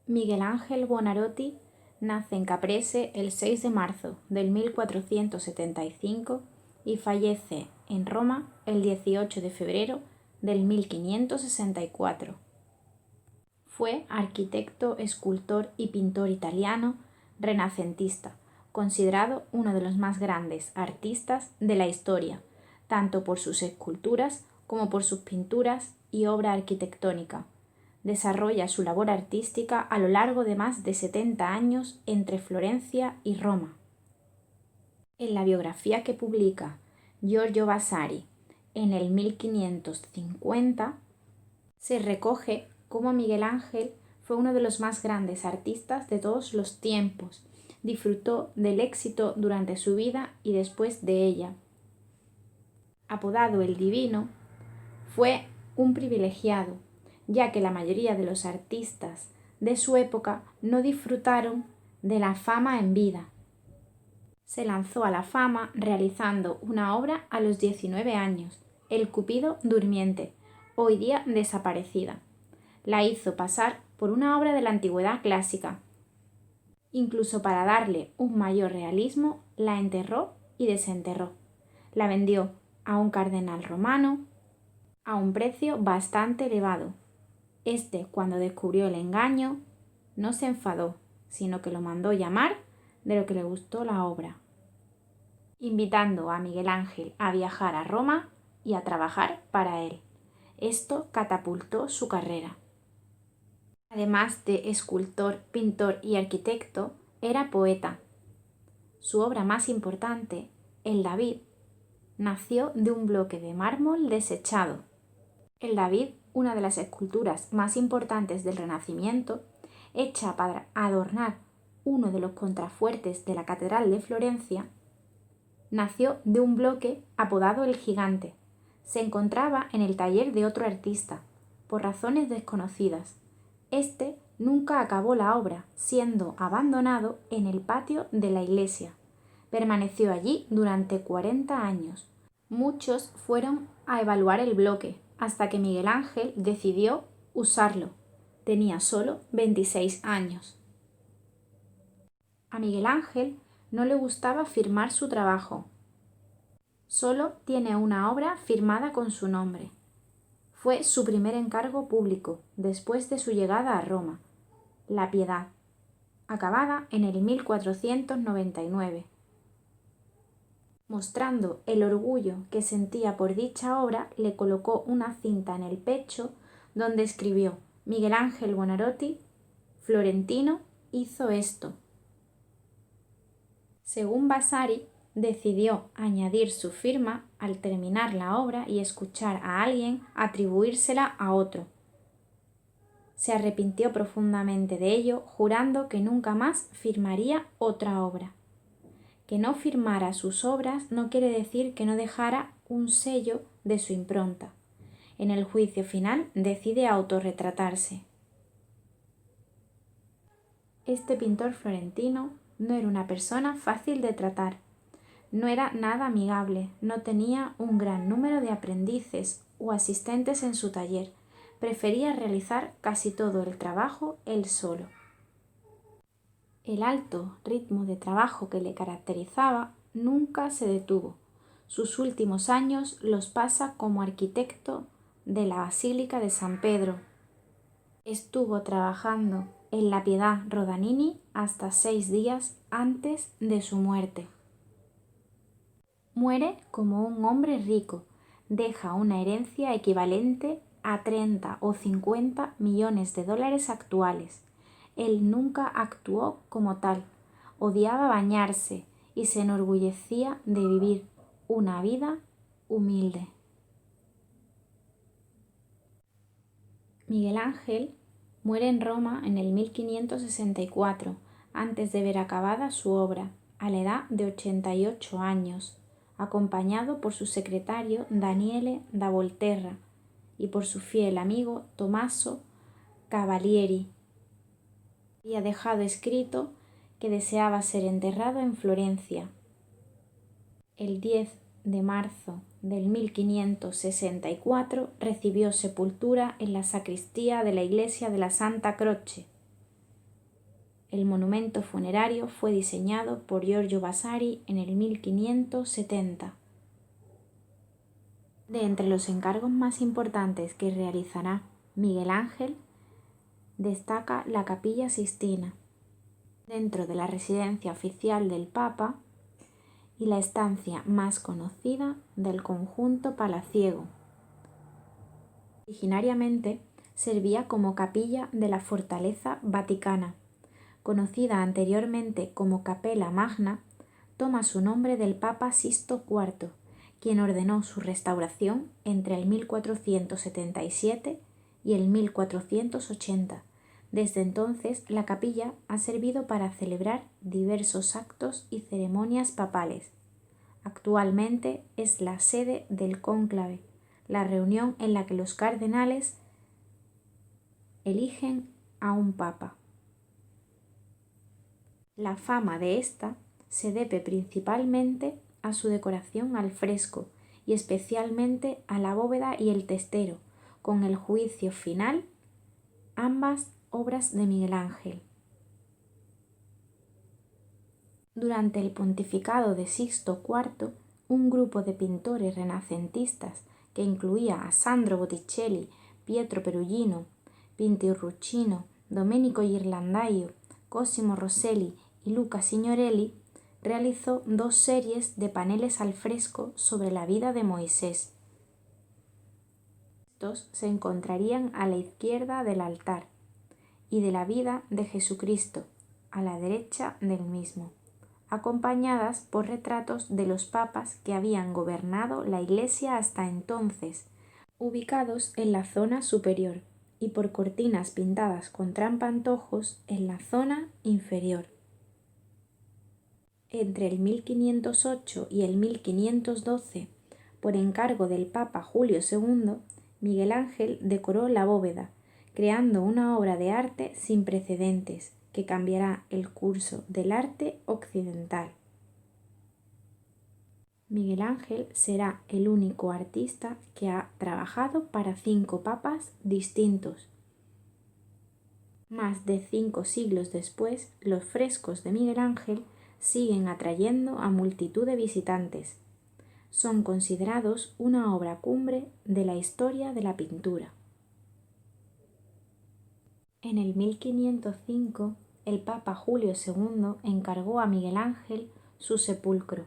Miguel Ángel Buonarroti nace en Caprese el 6 de marzo del 1475 y fallece en Roma el 18 de febrero del 1564. Fue arquitecto, escultor y pintor italiano renacentista, considerado uno de los más grandes artistas de la historia, tanto por sus esculturas como por sus pinturas y obra arquitectónica. Desarrolla su labor artística a lo largo de más de 70 años entre Florencia y Roma. En la biografía que publica Giorgio Vasari en el 1550, se recoge cómo Miguel Ángel fue uno de los más grandes artistas de todos los tiempos. Disfrutó del éxito durante su vida y después de ella. Apodado el Divino, fue un privilegiado, ya que la mayoría de los artistas de su época no disfrutaron de la fama en vida. Se lanzó a la fama realizando una obra a los 19 años, El Cupido Durmiente, hoy día desaparecida. La hizo pasar por una obra de la antigüedad clásica. Incluso para darle un mayor realismo, la enterró y desenterró. La vendió a un cardenal romano a un precio bastante elevado. Este, cuando descubrió el engaño, no se enfadó, sino que lo mandó llamar de lo que le gustó la obra, invitando a Miguel Ángel a viajar a Roma y a trabajar para él. Esto catapultó su carrera. Además de escultor, pintor y arquitecto, era poeta. Su obra más importante, el David, nació de un bloque de mármol desechado. El David, una de las esculturas más importantes del Renacimiento, hecha para adornar uno de los contrafuertes de la Catedral de Florencia, nació de un bloque apodado el Gigante. Se encontraba en el taller de otro artista, por razones desconocidas. Este nunca acabó la obra, siendo abandonado en el patio de la iglesia. Permaneció allí durante 40 años. Muchos fueron a evaluar el bloque, hasta que Miguel Ángel decidió usarlo. Tenía solo 26 años. A Miguel Ángel no le gustaba firmar su trabajo. Solo tiene una obra firmada con su nombre. Fue su primer encargo público después de su llegada a Roma, La Piedad, acabada en el 1499. Mostrando el orgullo que sentía por dicha obra, le colocó una cinta en el pecho donde escribió: Miguel Ángel Buonarroti, florentino, hizo esto. Según Vasari, decidió añadir su firma al terminar la obra y escuchar a alguien atribuírsela a otro. Se arrepintió profundamente de ello, jurando que nunca más firmaría otra obra. Que no firmara sus obras no quiere decir que no dejara un sello de su impronta. En el juicio final decide autorretratarse. Este pintor florentino no era una persona fácil de tratar. No era nada amigable, no tenía un gran número de aprendices o asistentes en su taller. Prefería realizar casi todo el trabajo él solo. El alto ritmo de trabajo que le caracterizaba nunca se detuvo. Sus últimos años los pasa como arquitecto de la Basílica de San Pedro. Estuvo trabajando en La Piedad Rodanini hasta 6 días antes de su muerte. Muere como un hombre rico, deja una herencia equivalente a 30 o 50 millones de dólares actuales. Él nunca actuó como tal, odiaba bañarse y se enorgullecía de vivir una vida humilde. Miguel Ángel muere en Roma en el 1564, antes de ver acabada su obra, a la edad de 88 años, acompañado por su secretario Daniele da Volterra y por su fiel amigo Tommaso Cavalieri. Había dejado escrito que deseaba ser enterrado en Florencia. El 10 de marzo del 1564 recibió sepultura en la sacristía de la iglesia de la Santa Croce. El monumento funerario fue diseñado por Giorgio Vasari en el 1570. De entre los encargos más importantes que realizará Miguel Ángel, destaca la Capilla Sixtina, dentro de la residencia oficial del Papa y la estancia más conocida del conjunto palaciego. Originariamente servía como capilla de la Fortaleza Vaticana, conocida anteriormente como Capella Magna. Toma su nombre del Papa Sixto IV, quien ordenó su restauración entre el 1477 y el 1480. Desde entonces, la capilla ha servido para celebrar diversos actos y ceremonias papales. Actualmente es la sede del cónclave, la reunión en la que los cardenales eligen a un papa. La fama de esta se debe principalmente a su decoración al fresco y especialmente a la bóveda y el testero, con el Juicio Final, ambas obras de Miguel Ángel. Durante el pontificado de Sixto IV, un grupo de pintores renacentistas que incluía a Sandro Botticelli, Pietro Perugino, Pinturruccio, Domenico Ghirlandaio, Cosimo Rosselli y Luca Signorelli, realizó 2 series de paneles al fresco sobre la vida de Moisés. Estos se encontrarían a la izquierda del altar y de la vida de Jesucristo a la derecha del mismo, acompañadas por retratos de los papas que habían gobernado la Iglesia hasta entonces, ubicados en la zona superior, y por cortinas pintadas con trampantojos en la zona inferior. Entre el 1508 y el 1512, por encargo del Papa Julio II, Miguel Ángel decoró la bóveda, creando una obra de arte sin precedentes que cambiará el curso del arte occidental. Miguel Ángel será el único artista que ha trabajado para 5 papas distintos. Más de 5 siglos después, los frescos de Miguel Ángel siguen atrayendo a multitud de visitantes. Son considerados una obra cumbre de la historia de la pintura. En el 1505, el Papa Julio II encargó a Miguel Ángel su sepulcro.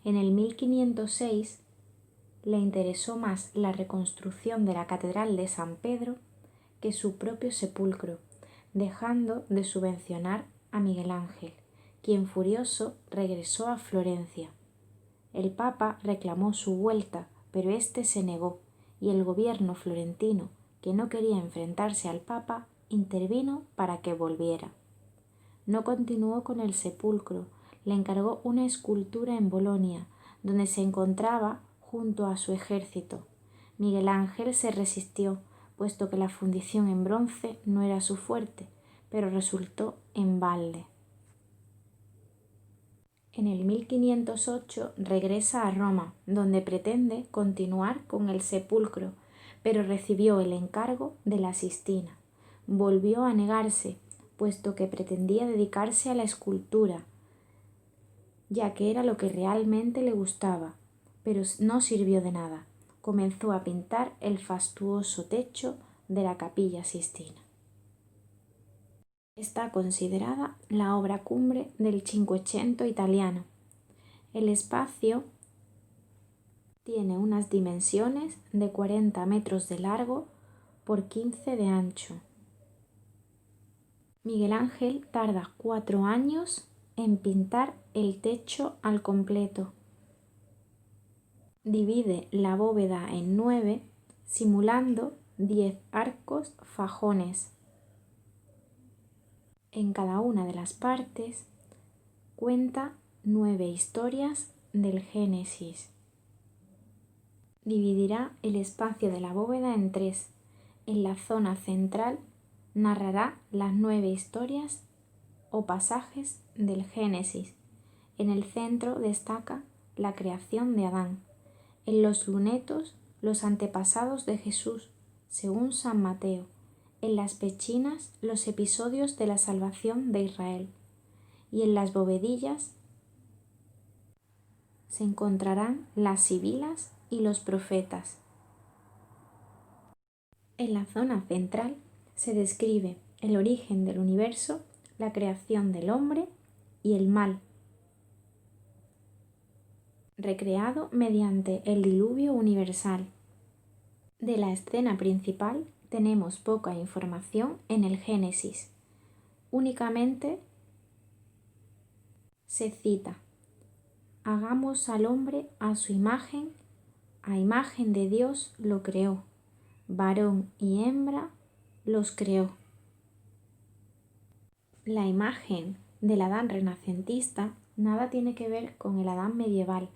En el 1506 le interesó más la reconstrucción de la Catedral de San Pedro que su propio sepulcro, dejando de subvencionar a Miguel Ángel, quien furioso regresó a Florencia. El Papa reclamó su vuelta, pero éste se negó, y el gobierno florentino, que no quería enfrentarse al Papa, intervino para que volviera. No continuó con el sepulcro, le encargó una escultura en Bolonia, donde se encontraba junto a su ejército. Miguel Ángel se resistió, puesto que la fundición en bronce no era su fuerte, pero resultó en balde. En el 1508 regresa a Roma, donde pretende continuar con el sepulcro, pero recibió el encargo de la Sistina. Volvió a negarse, puesto que pretendía dedicarse a la escultura, ya que era lo que realmente le gustaba, pero no sirvió de nada. Comenzó a pintar el fastuoso techo de la Capilla Sixtina. Está considerada la obra cumbre del Cinquecento italiano. El espacio tiene unas dimensiones de 40 metros de largo por 15 de ancho. Miguel Ángel tarda 4 años en pintar el techo al completo. Divide la bóveda en 9, simulando 10 arcos fajones. En cada una de las partes cuenta 9 historias del Génesis. Dividirá el espacio de la bóveda en 3. En la zona central narrará las 9 historias o pasajes del Génesis. En el centro destaca la creación de Adán. En los lunetos, los antepasados de Jesús, según San Mateo. en las pechinas los episodios de la salvación de Israel, y en las bovedillas se encontrarán las sibilas y los profetas. En la zona central se describe el origen del universo, la creación del hombre y el mal, recreado mediante el diluvio universal. De la escena principal tenemos poca información en el Génesis. Únicamente se cita: hagamos al hombre a su imagen, a imagen de Dios lo creó, varón y hembra los creó. La imagen del Adán renacentista nada tiene que ver con el Adán medieval,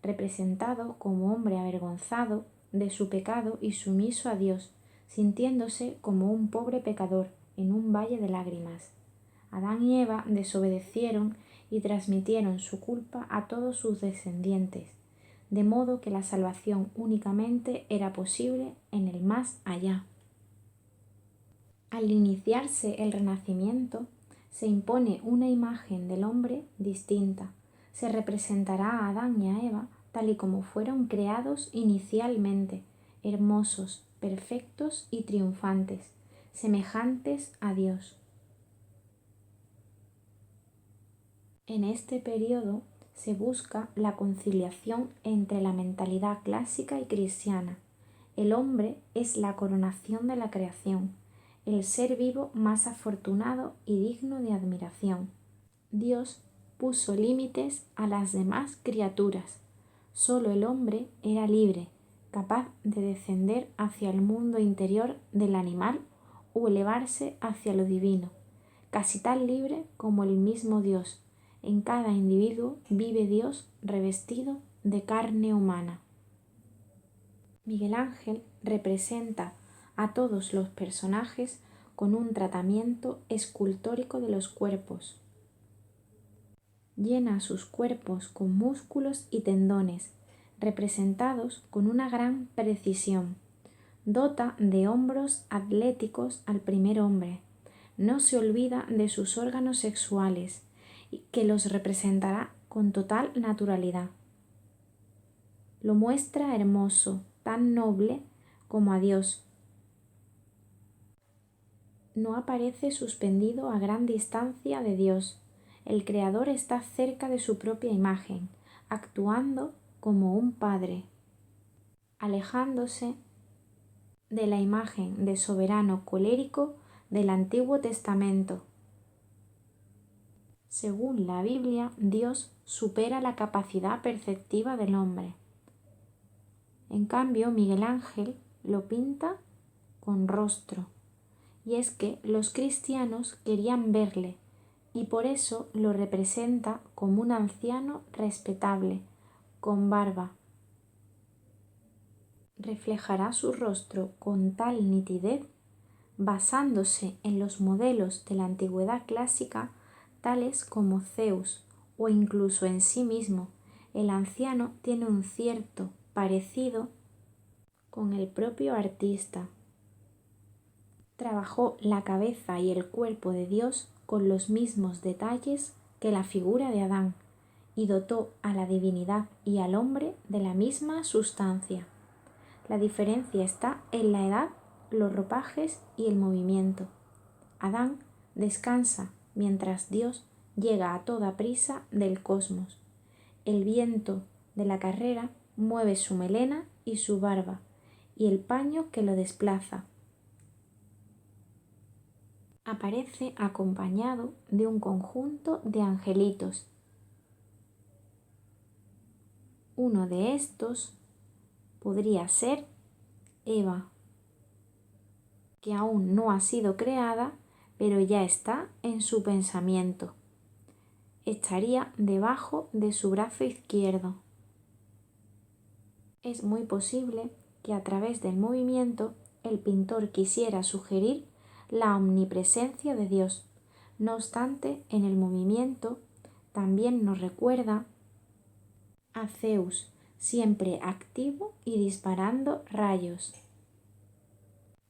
representado como hombre avergonzado de su pecado y sumiso a Dios, sintiéndose como un pobre pecador en un valle de lágrimas. Adán y Eva desobedecieron y transmitieron su culpa a todos sus descendientes, de modo que la salvación únicamente era posible en el más allá. Al iniciarse el Renacimiento, se impone una imagen del hombre distinta. Se representará a Adán y a Eva tal y como fueron creados inicialmente, hermosos, perfectos y triunfantes, semejantes a Dios. En este periodo se busca la conciliación entre la mentalidad clásica y cristiana. El hombre es la coronación de la creación, el ser vivo más afortunado y digno de admiración. Dios puso límites a las demás criaturas. Solo el hombre era libre, capaz de descender hacia el mundo interior del animal o elevarse hacia lo divino, casi tan libre como el mismo Dios. En cada individuo vive Dios revestido de carne humana. Miguel Ángel representa a todos los personajes con un tratamiento escultórico de los cuerpos. Llena sus cuerpos con músculos y tendones, representados con una gran precisión. Dota de hombros atléticos al primer hombre. No se olvida de sus órganos sexuales, que los representará con total naturalidad. Lo muestra hermoso, tan noble como a Dios. No aparece suspendido a gran distancia de Dios. El Creador está cerca de su propia imagen, actuando como un padre, alejándose de la imagen de soberano colérico del Antiguo Testamento. Según la Biblia, Dios supera la capacidad perceptiva del hombre. En cambio, Miguel Ángel lo pinta con rostro. Y es que los cristianos querían verle, y por eso lo representa como un anciano respetable, con barba. Reflejará su rostro con tal nitidez, basándose en los modelos de la antigüedad clásica, tales como Zeus, o incluso en sí mismo. El anciano tiene un cierto parecido con el propio artista. Trabajó la cabeza y el cuerpo de Dios con los mismos detalles que la figura de Adán, y dotó a la divinidad y al hombre de la misma sustancia. La diferencia está en la edad, los ropajes y el movimiento. Adán descansa mientras Dios llega a toda prisa del cosmos. El viento de la carrera mueve su melena y su barba, y el paño que lo desplaza. Aparece acompañado de un conjunto de angelitos. Uno de estos podría ser Eva, que aún no ha sido creada, pero ya está en su pensamiento. Estaría debajo de su brazo izquierdo. Es muy posible que a través del movimiento el pintor quisiera sugerir la omnipresencia de Dios. No obstante, en el movimiento también nos recuerda a Zeus, siempre activo y disparando rayos.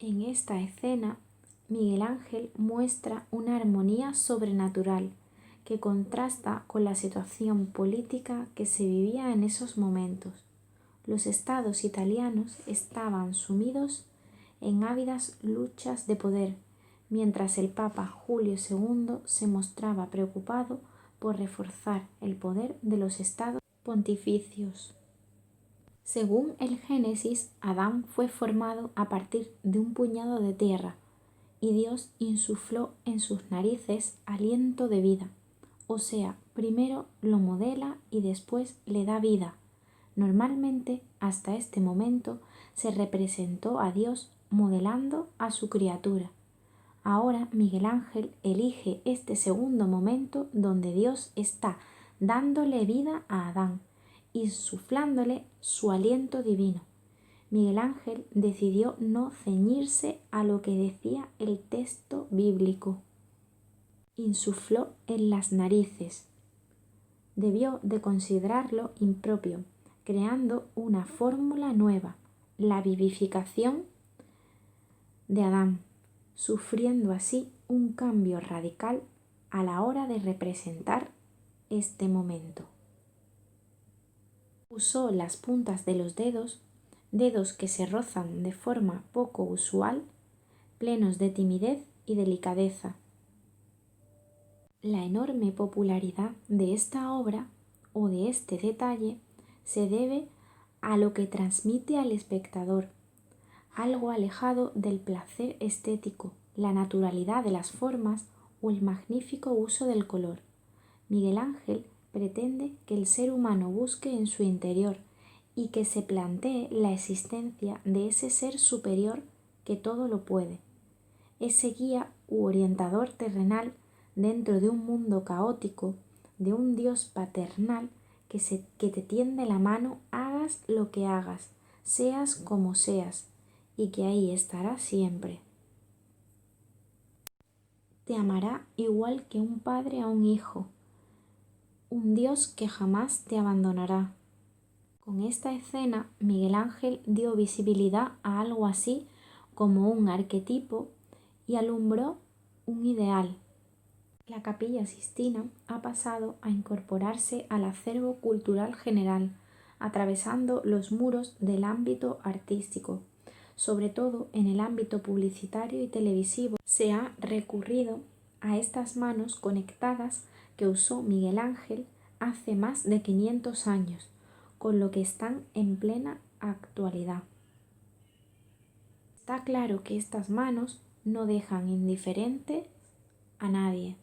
En esta escena Miguel Ángel muestra una armonía sobrenatural que contrasta con la situación política que se vivía en esos momentos. Los estados italianos estaban sumidos en ávidas luchas de poder, mientras el Papa Julio II se mostraba preocupado por reforzar el poder de los estados pontificios. Según el Génesis, Adán fue formado a partir de un puñado de tierra y Dios insufló en sus narices aliento de vida. O sea, primero lo modela y después le da vida. Normalmente, hasta este momento, se representó a Dios modelando a su criatura. Ahora Miguel Ángel elige este segundo momento donde Dios está dándole vida a Adán, insuflándole su aliento divino. Miguel Ángel decidió no ceñirse a lo que decía el texto bíblico. Insufló en las narices. Debió de considerarlo impropio, creando una fórmula nueva, la vivificación de Adán, sufriendo así un cambio radical a la hora de representar este momento. Usó las puntas de los dedos, dedos que se rozan de forma poco usual, plenos de timidez y delicadeza. La enorme popularidad de esta obra o de este detalle se debe a lo que transmite al espectador, algo alejado del placer estético, la naturalidad de las formas o el magnífico uso del color. Miguel Ángel pretende que el ser humano busque en su interior y que se plantee la existencia de ese ser superior que todo lo puede, ese guía u orientador terrenal dentro de un mundo caótico, de un Dios paternal que te tiende la mano hagas lo que hagas, seas como seas, y que ahí estará siempre. Te amará igual que un padre a un hijo, un Dios que jamás te abandonará. Con esta escena, Miguel Ángel dio visibilidad a algo así como un arquetipo y alumbró un ideal. La Capilla Sixtina ha pasado a incorporarse al acervo cultural general, atravesando los muros del ámbito artístico. Sobre todo en el ámbito publicitario y televisivo, se ha recurrido a estas manos conectadas que usó Miguel Ángel hace más de 500 años, con lo que están en plena actualidad. Está claro que estas manos no dejan indiferente a nadie.